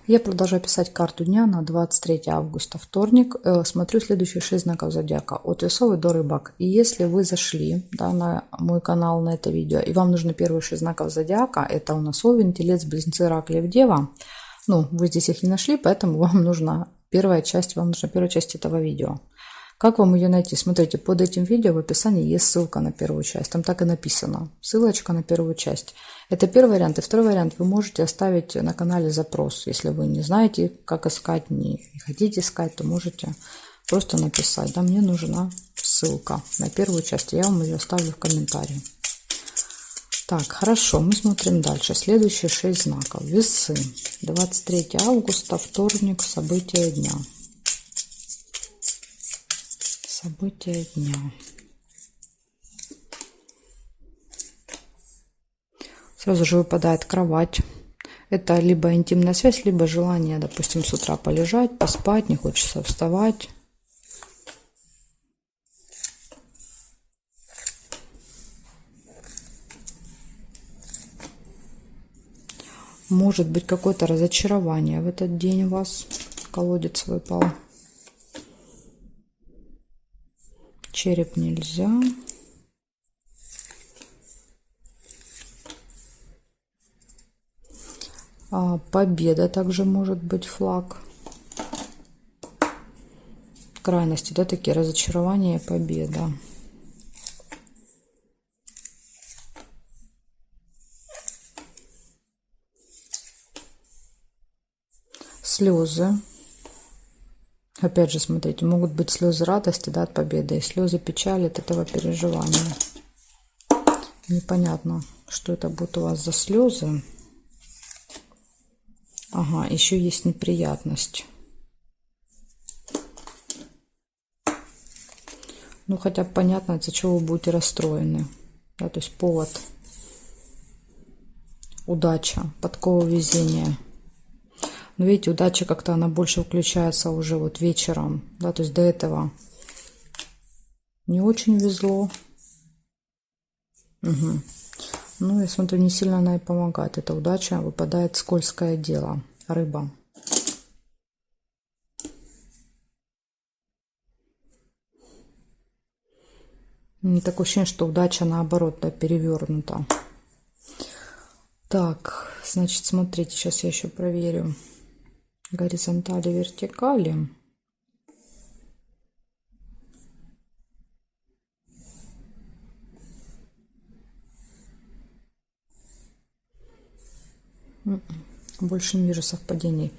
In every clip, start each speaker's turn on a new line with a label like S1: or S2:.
S1: Я продолжаю писать карту дня на 23 августа, вторник. Смотрю следующие 6 знаков зодиака от Весов до Рыбак. И если вы зашли, да, на мой канал, на это видео, и вам нужны первые 6 знаков зодиака, это у нас Овен, Телец, Близнецы, Рак, Лев, Дева. Ну, вы здесь их не нашли, поэтому вам нужна первая часть этого видео. Как вам ее найти? Смотрите, под этим видео в описании есть ссылка на первую часть. Там так и написано. Ссылочка на первую часть. Это первый вариант. И второй вариант. Вы можете оставить на канале запрос. Если вы не знаете, как искать, не хотите искать, то можете просто написать. Да, мне нужна ссылка на первую часть. Я вам ее оставлю в комментарии. Так, хорошо. Мы смотрим дальше. Следующие 6 знаков. Весы. 23 августа, вторник, события дня. События дня. Сразу же выпадает кровать. Это либо интимная связь, либо желание, допустим, с утра полежать, поспать, не хочется вставать. Может быть какое-то разочарование в этот день у вас. Колодец выпал. Череп нельзя. Победа также может быть, флаг. Крайности, да, такие разочарования, победа. Слезы. Опять же, смотрите, могут быть слезы радости, да, от победы, и слезы печали от этого переживания. Непонятно, что это будет у вас за слезы. Ага, еще есть неприятность. Ну, хотя бы понятно, из-за чего вы будете расстроены. Да, то есть повод. Удача, подкова везения. Но видите, удача как-то она больше включается уже вот вечером. Да, то есть до этого не очень везло. Угу. Ну, я смотрю, не сильно она и помогает. Эта удача, выпадает скользкое дело. Рыба. Такое ощущение, что удача наоборот, да, перевернута. Так, значит, смотрите, сейчас я еще проверю. Горизонтали, вертикали. Больше не вижу совпадений.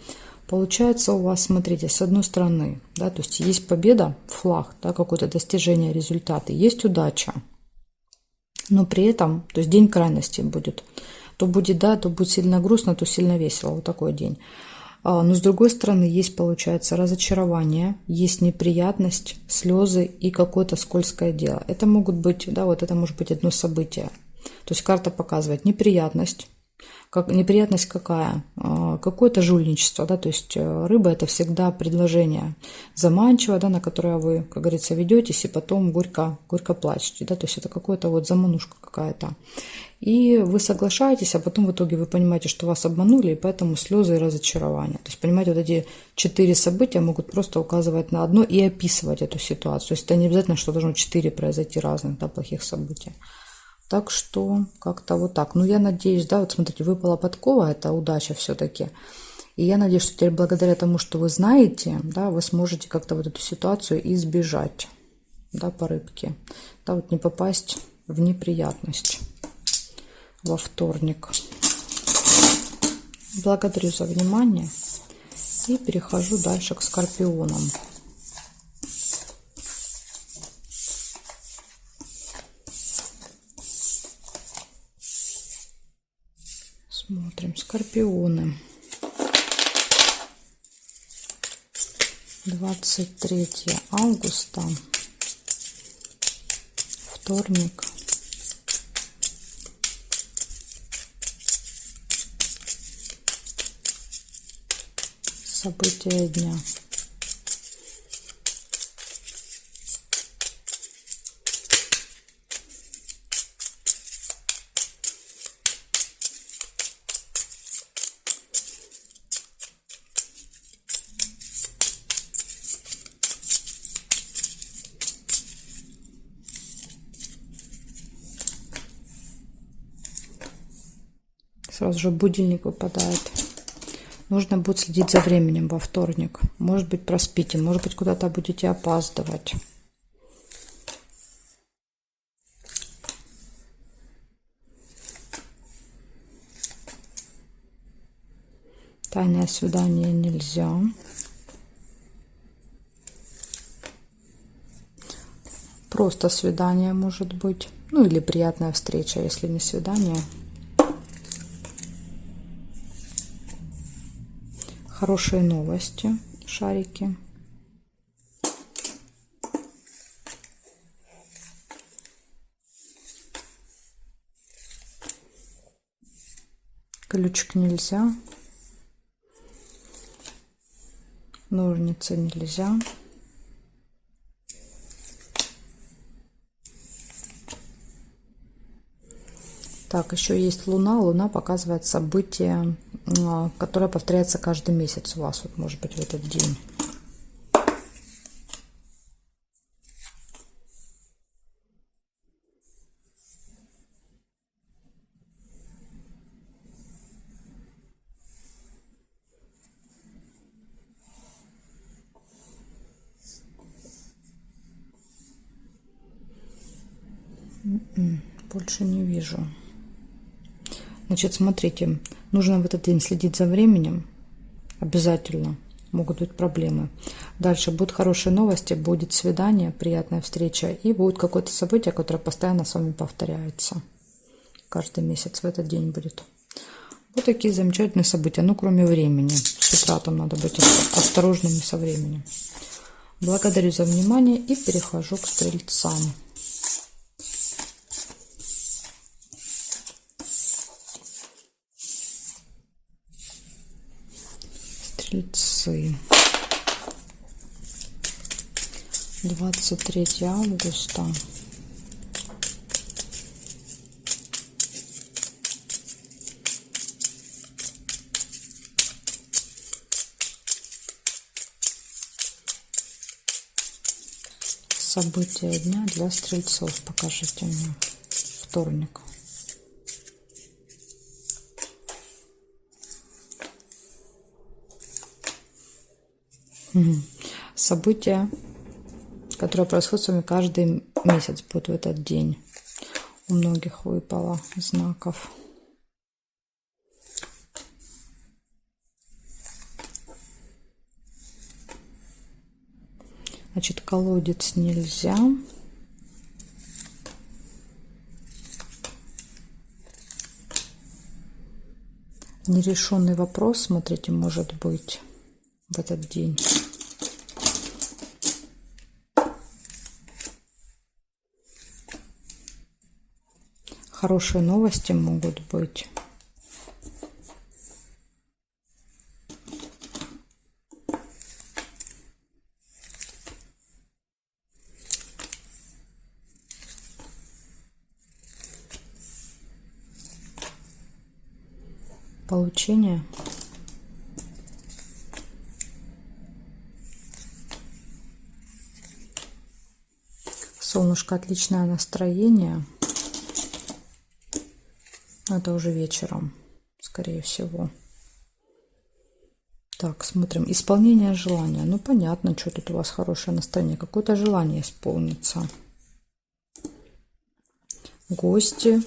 S1: Получается у вас, смотрите, с одной стороны, да, то есть есть победа, флаг, да, какое-то достижение, результаты, есть удача, но при этом, то есть день крайности будет. То будет, да, то будет сильно грустно, то сильно весело, вот такой день. Но с другой стороны есть, получается, разочарование, есть неприятность, слезы и какое-то скользкое дело. Это могут быть, да, вот это может быть одно событие. То есть карта показывает неприятность. Неприятность какая? Какое-то жульничество, да, то есть рыба это всегда предложение заманчивое, да, на которое вы, как говорится, ведетесь и потом горько плачете, да, то есть это какое-то вот заманушка какая-то. И вы соглашаетесь, а потом в итоге вы понимаете, что вас обманули, и поэтому слезы и разочарование. То есть, понимаете, вот эти 4 события могут просто указывать на одно и описывать эту ситуацию. То есть это не обязательно, что должно 4 произойти разных, да, плохих событий. Так что как-то вот так. Ну, я надеюсь, да, вот смотрите, выпала подкова, это удача все-таки. И я надеюсь, что теперь благодаря тому, что вы знаете, да, вы сможете как-то вот эту ситуацию избежать, да, по рыбке. Да, вот не попасть в неприятность во вторник. Благодарю за внимание и перехожу дальше к скорпионам. Смотрим, скорпионы. 23 августа, вторник. События дня. Сразу же будильник выпадает. Нужно будет следить за временем во вторник. Может быть, проспите, может быть, куда-то будете опаздывать. Тайное свидание нельзя. Просто свидание может быть. Ну или приятная встреча, если не свидание. Хорошие новости, шарики. Ключик нельзя. Ножницы нельзя. Так, еще есть Луна. Луна показывает событие, которое повторяется каждый месяц у вас. Вот, может быть, в этот день. Больше не вижу. Значит, смотрите, нужно в этот день следить за временем. Обязательно. Могут быть проблемы. Дальше будут хорошие новости, будет свидание, приятная встреча. И будет какое-то событие, которое постоянно с вами повторяется. Каждый месяц в этот день будет. Вот такие замечательные события. Ну, кроме времени. С утра там надо быть осторожными со временем. Благодарю за внимание и перехожу к стрельцам. Стрельцы. 23 августа. События дня для стрельцов. Покажите мне. Вторник. События, которые происходят с вами каждый месяц, будет в этот день. У многих выпало знаков. Значит, колодец нельзя. Нерешенный вопрос, смотрите, может быть в этот день. Хорошие новости могут быть. Получение. Солнышко, отличное настроение. Это уже вечером, скорее всего. Так, смотрим. Исполнение желания. Ну, понятно, что тут у вас хорошее настроение. Какое-то желание исполнится. Гости.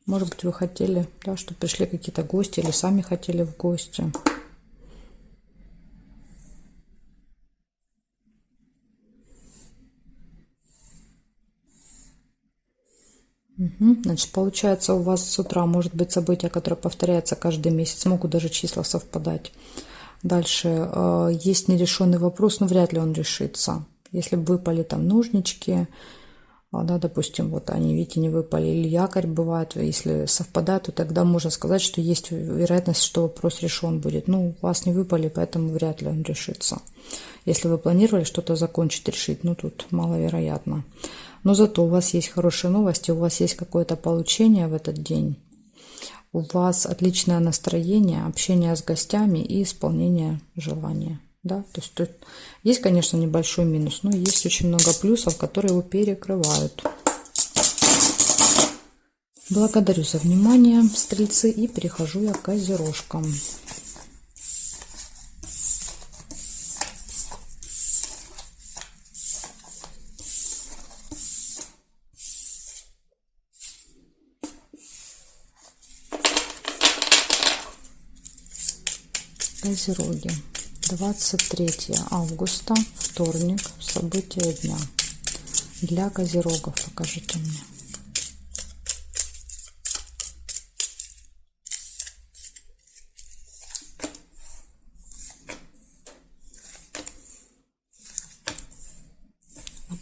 S1: Может быть, вы хотели, да, чтобы пришли какие-то гости или сами хотели в гости. Значит, получается, у вас с утра может быть событие, которое повторяется каждый месяц. Могут даже числа совпадать. Дальше есть нерешенный вопрос, но вряд ли он решится. Если бы выпали там ножнички, да, допустим, вот они, видите, не выпали, или якорь бывает, если совпадает, то тогда можно сказать, что есть вероятность, что вопрос решен будет. Ну, у вас не выпали, поэтому вряд ли он решится. Если вы планировали что-то закончить, решить, ну, тут маловероятно. Но зато у вас есть хорошие новости, у вас есть какое-то получение в этот день. У вас отличное настроение, общение с гостями и исполнение желания. Да? То есть тут есть, конечно, небольшой минус, но есть очень много плюсов, которые его перекрывают. Благодарю за внимание, стрельцы, и перехожу я к козерожкам. Козероги. 23 августа, вторник, события дня. Для козерогов покажите мне.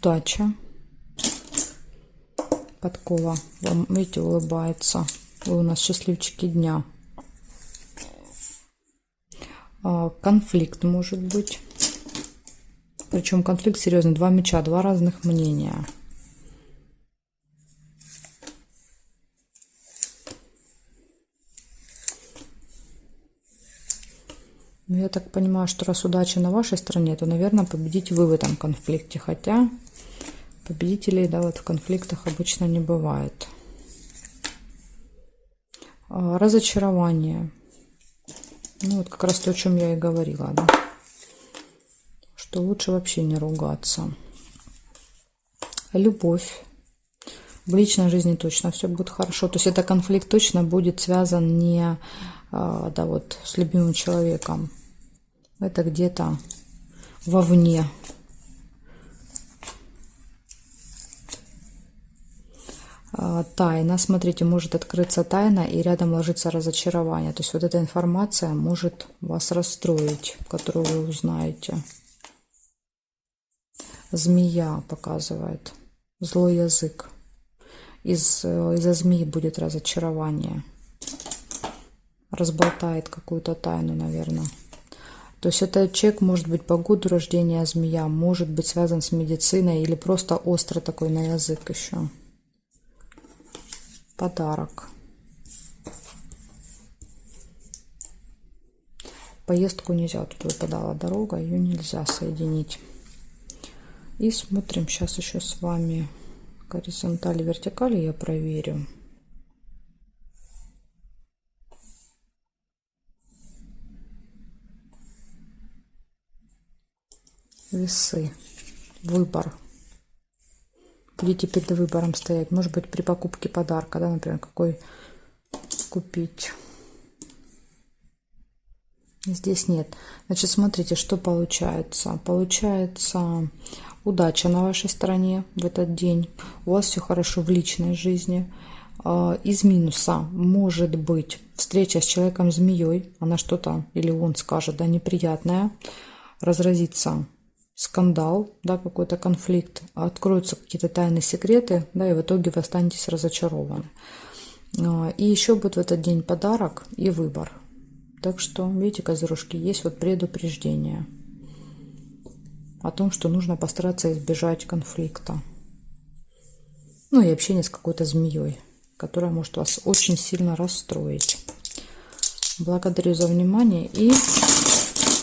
S1: Удача. Подкова вам, видите, улыбается. Вы у нас счастливчики дня. Конфликт может быть. Причем конфликт серьезный. 2 меча, 2 разных мнения. Но я так понимаю, что раз удача на вашей стороне, то, наверное, победите вы в этом конфликте. Хотя победителей, да, вот в конфликтах обычно не бывает. Разочарование. Ну, вот как раз то, о чем я и говорила, да? Что лучше вообще не ругаться. Любовь. В личной жизни точно все будет хорошо. То есть это конфликт точно будет связан не да, вот, с любимым человеком. Это где-то вовне. Тайна, смотрите, может открыться тайна и рядом ложится разочарование. То есть вот эта информация может вас расстроить, которую вы узнаете. Змея показывает. Злой язык. Из-за змеи будет разочарование. Разболтает какую-то тайну, наверное. То есть этот человек может быть по году рождения змея, может быть связан с медициной или просто остро такой на язык еще. Подарок. Поездку нельзя, тут выпадала дорога, ее нельзя соединить. И смотрим сейчас еще с вами горизонтали, вертикали, я проверю. Весы. Выбор. Будете перед выбором стоять. Может быть, при покупке подарка, да, например, какой купить. Здесь нет. Значит, смотрите, что получается. Получается удача на вашей стороне в этот день. У вас все хорошо в личной жизни. Из минуса может быть встреча с человеком-змеей. Она что-то, или он скажет, да, неприятное. Разразится скандал, да, какой-то конфликт, откроются какие-то тайные секреты, да, и в итоге вы останетесь разочарованы. И еще будет в этот день подарок и выбор. Так что, видите, козерожки, есть вот предупреждение о том, что нужно постараться избежать конфликта. Ну и общения с какой-то змеей, которая может вас очень сильно расстроить. Благодарю за внимание и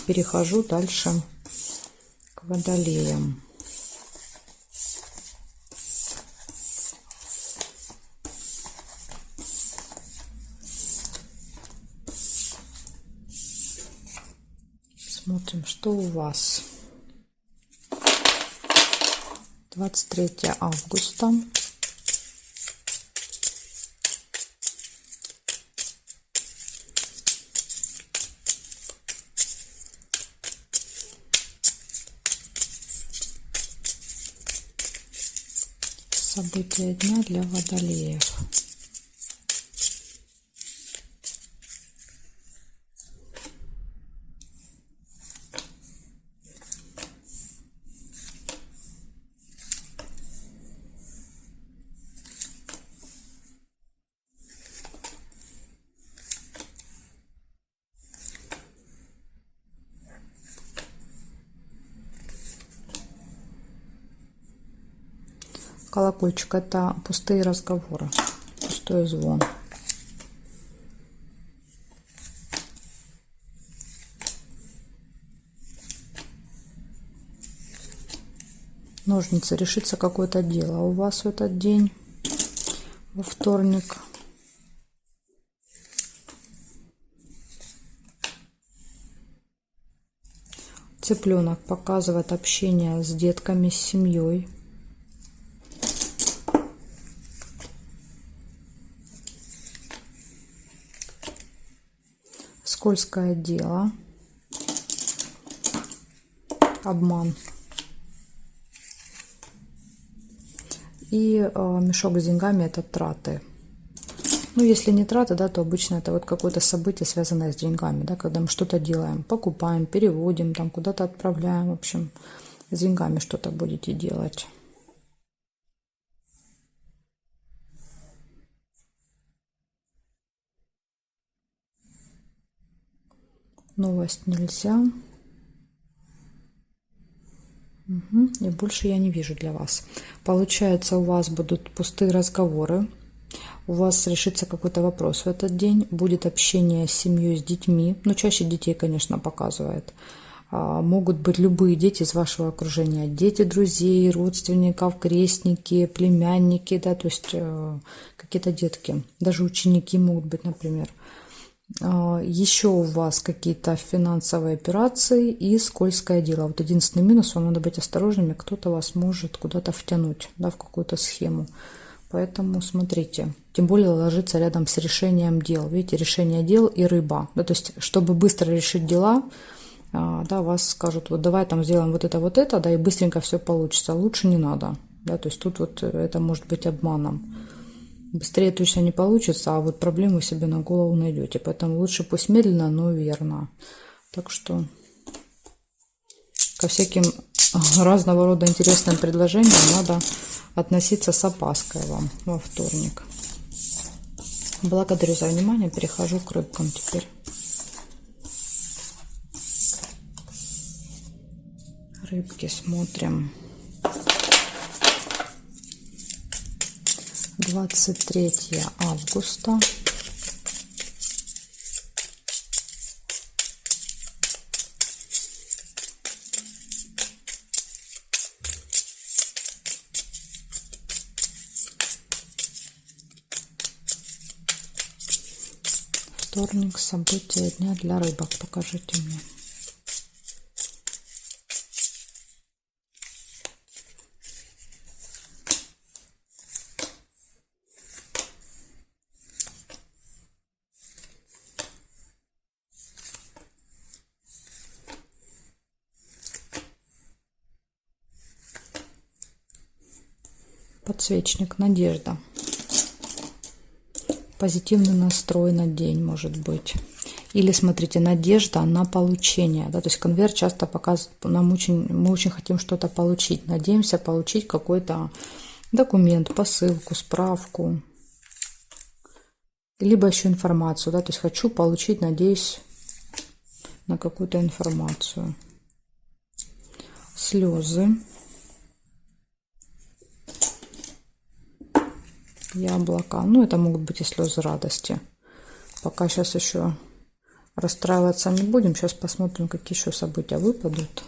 S1: перехожу дальше к водолеям. Смотрим, что у вас. 23 августа. События дня для водолеев. Колокольчик — это пустые разговоры, пустой звон. Ножницы — решится какое-то дело у вас в этот день, во вторник. Цыпленок показывает общение с детками, с семьей. Скользкое дело. Обман. И мешок с деньгами — это траты. Ну, если не траты, да, то обычно это вот какое-то событие, связанное с деньгами, да, когда мы что-то делаем, покупаем, переводим, там куда-то отправляем, в общем, с деньгами что-то будете делать. Новость нельзя. Угу. И больше я не вижу для вас. Получается, у вас будут пустые разговоры. У вас решится какой-то вопрос в этот день, будет общение с семьей, с детьми, ну, чаще детей, конечно, показывает. Могут быть любые дети из вашего окружения, дети друзей, родственников, крестники, племянники, да, то есть какие-то детки, даже ученики могут быть, например. Еще у вас какие-то финансовые операции и скользкое дело. Вот единственный минус, вам надо быть осторожными, кто-то вас может куда-то втянуть, да, в какую-то схему. Поэтому смотрите, тем более ложится рядом с решением дел. Видите, решение дел и рыба. Да, то есть, чтобы быстро решить дела, да, вас скажут, вот давай там сделаем вот это, да, и быстренько все получится. Лучше не надо. Да, то есть тут вот это может быть обманом. Быстрее точно не получится, а вот проблему себе на голову найдете. Поэтому лучше пусть медленно, но верно. Так что ко всяким разного рода интересным предложениям надо относиться с опаской вам во вторник. Благодарю за внимание. Перехожу к рыбкам теперь. Рыбки смотрим. 23 августа. Вторник, события дня для рыбок. Покажите мне. Подсвечник, надежда. Позитивный настрой на день может быть. Или, смотрите, надежда на получение. Да, то есть конверт часто показывает, мы очень хотим что-то получить. Надеемся получить какой-то документ, посылку, справку. Либо еще информацию. Да, то есть хочу получить, надеюсь, на какую-то информацию. Слезы. Яблоко. Ну, это могут быть и слезы радости. Пока сейчас еще расстраиваться не будем. Сейчас посмотрим, какие еще события выпадут.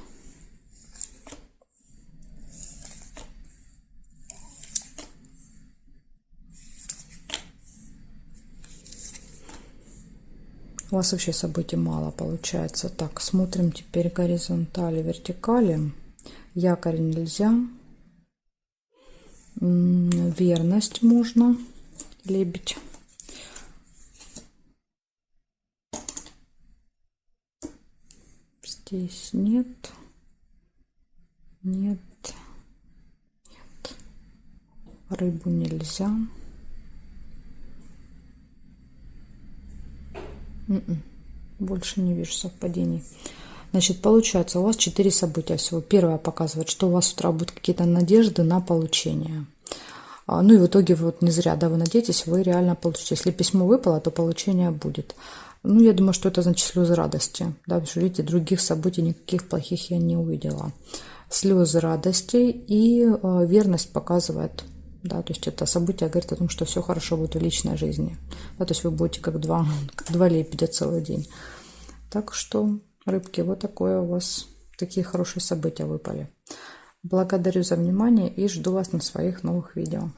S1: У вас вообще событий мало получается. Так, смотрим теперь горизонтали, вертикали. Якорь нельзя. Верность можно. Лебедь. Здесь нет. Нет. Нет. Рыбу нельзя. Больше не вижу совпадений. Значит, получается, у вас 4 события всего. Первое показывает, что у вас с утра будут какие-то надежды на получение. Ну и в итоге вот не зря, да, вы надеетесь, вы реально получите. Если письмо выпало, то получение будет. Ну, я думаю, что это значит слезы радости. Да, потому что, видите, других событий никаких плохих я не увидела. Слезы радости и верность показывает. Да, то есть это событие говорит о том, что все хорошо будет в личной жизни. Да, то есть вы будете как два лебедя целый день. Так что, рыбки, вот такое у вас, такие хорошие события выпали. Благодарю за внимание и жду вас на своих новых видео.